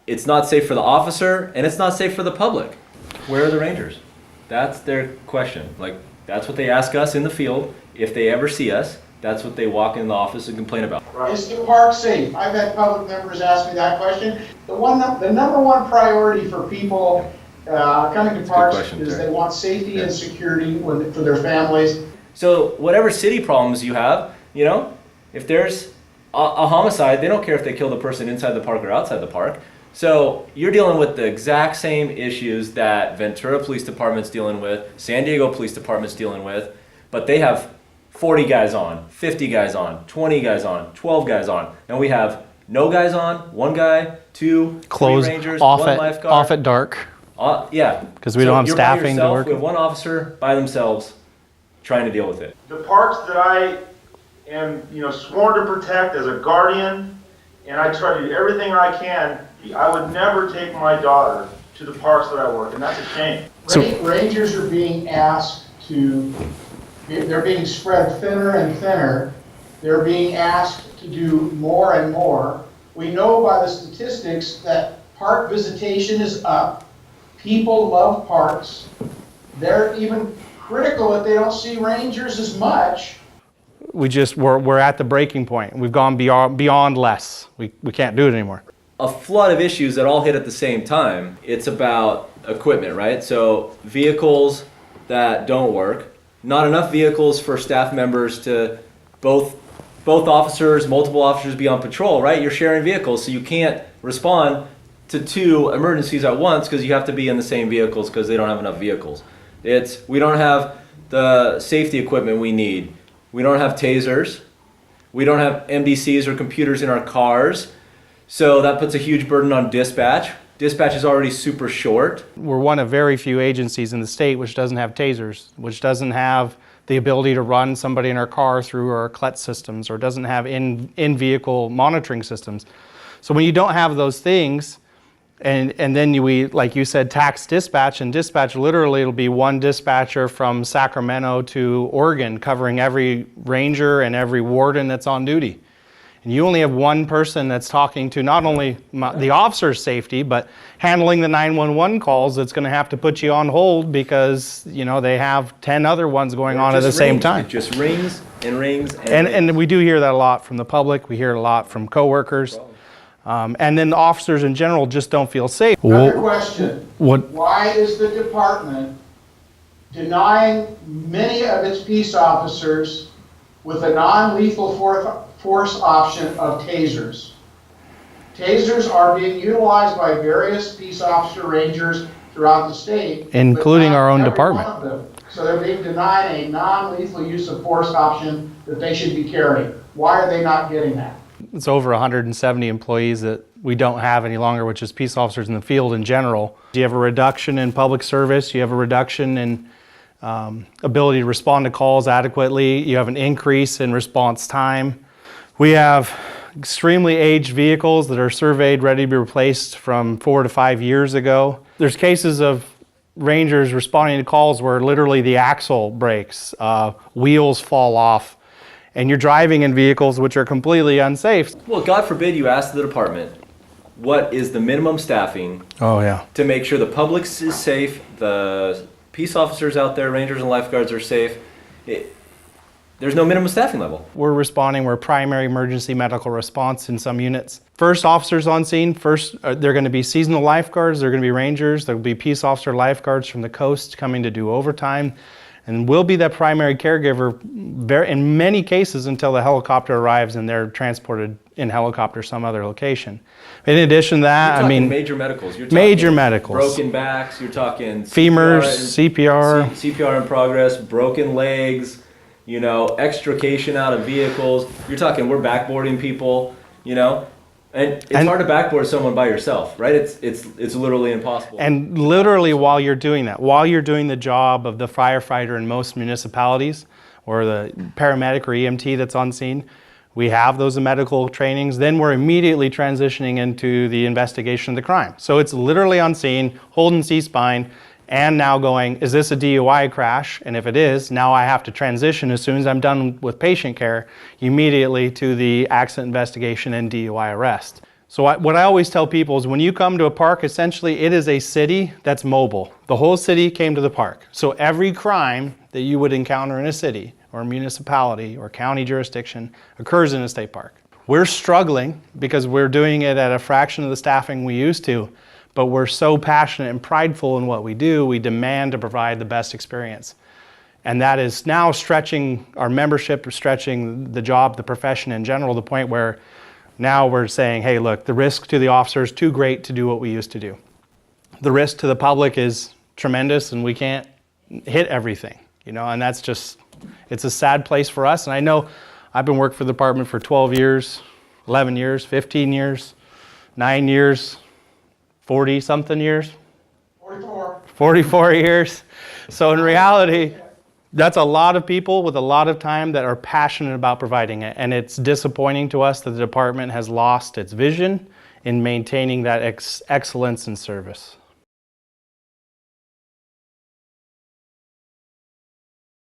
it's not safe for the officer and it's not safe for the public. Where are the rangers? That's their question. Like, that's what they ask us in the field. If they ever see us, that's what they walk in the office and complain about. Is the park safe? I've had public members ask me that question. The number one priority for people coming to parks is they want safety and security for their families. So whatever city problems you have, you know, if there's a homicide, they don't care if they kill the person inside the park or outside the park. So you're dealing with the exact same issues that Ventura Police Department's dealing with, San Diego Police Department's dealing with, but they have 40 guys on, 50 guys on, 20 guys on, 12 guys on, and we have no guys on, one guy, two, closed, 3 rangers, off one at, lifeguard. off at dark. Yeah. Because we don't have you're by staffing to yourself, work. We have one officer by themselves trying to deal with it. The parks that I am, sworn to protect as a guardian, and I try to do everything I can, I would never take my daughter to the parks that I work, and that's a shame. Rangers are being asked they're being spread thinner and thinner. They're being asked to do more and more. We know by the statistics that park visitation is up. People love parks. They're even critical that they don't see rangers as much. We're at the breaking point. We've gone beyond less. We can't do it anymore. A flood of issues that all hit at the same time. It's about equipment, right? So vehicles that don't work, not enough vehicles for staff members to both officers, multiple officers be on patrol, right? You're sharing vehicles, so you can't respond to 2 emergencies at once because you have to be in the same vehicles because they don't have enough vehicles. We don't have the safety equipment we need. We don't have tasers. We don't have MDCs or computers in our cars. So that puts a huge burden on dispatch. Dispatch is already super short. We're one of very few agencies in the state which doesn't have tasers, which doesn't have the ability to run somebody in our car through our CLET systems, or doesn't have in-vehicle monitoring systems. So when you don't have those things, and then we, like you said, tax dispatch, and dispatch literally it'll be one dispatcher from Sacramento to Oregon covering every ranger and every warden that's on duty. And you only have one person that's talking to not only the officer's safety, but handling the 911 calls that's going to have to put you on hold because, they have 10 other ones going on at the same time. It just rings and rings and we do hear that a lot from the public. We hear it a lot from coworkers. And then the officers in general just don't feel safe. Another question. Why is the department denying many of its peace officers with a non-lethal force option of tasers? Tasers are being utilized by various peace officer rangers throughout the state, including our own department. So they're being denied a non-lethal use of force option that they should be carrying. Why are they not getting that? It's over 170 employees that we don't have any longer, which is peace officers in the field in general. You have a reduction in public service. You have a reduction in ability to respond to calls adequately. You have an increase in response time. We have extremely aged vehicles that are surveyed, ready to be replaced from 4 to 5 years ago. There's cases of rangers responding to calls where literally the axle breaks, wheels fall off, and you're driving in vehicles which are completely unsafe. Well, God forbid you ask the department, what is the minimum staffing to make sure the public is safe, the peace officers out there, rangers and lifeguards are safe. There's no minimum staffing level. We're responding, we're primary emergency medical response in some units. First officers on scene, they're going to be seasonal lifeguards, they're going to be rangers, there'll be peace officer lifeguards from the coast coming to do overtime. And we'll be that primary caregiver in many cases until the helicopter arrives and they're transported in helicopter to some other location. In addition to that, I mean, major medicals. You're talking major medicals. Broken backs, you're talking femurs, CPR. CPR in progress, broken legs, extrication out of vehicles. You're talking, we're backboarding people, And it's hard to backboard someone by yourself, right? It's literally impossible. And literally while you're doing that, while you're doing the job of the firefighter in most municipalities, or the paramedic or EMT that's on scene, we have those medical trainings, then we're immediately transitioning into the investigation of the crime. So it's literally on scene, holding C-spine, and now going, is this a DUI crash? And if it is, now I have to transition as soon as I'm done with patient care, immediately to the accident investigation and DUI arrest. So what I always tell people is when you come to a park, essentially it is a city that's mobile. The whole city came to the park. So every crime that you would encounter in a city or a municipality or county jurisdiction occurs in a state park. We're struggling because we're doing it at a fraction of the staffing we used to, but we're so passionate and prideful in what we do, we demand to provide the best experience. And that is now stretching our membership, stretching the job, the profession in general, to the point where now we're saying, hey, look, the risk to the officer is too great to do what we used to do. The risk to the public is tremendous and we can't hit everything, and that's just, it's a sad place for us. And I know I've been working for the department for 12 years, 11 years, 15 years, 9 years, 40 something years. 44 years. So in reality, that's a lot of people with a lot of time that are passionate about providing it. And it's disappointing to us that the department has lost its vision in maintaining that excellence in service.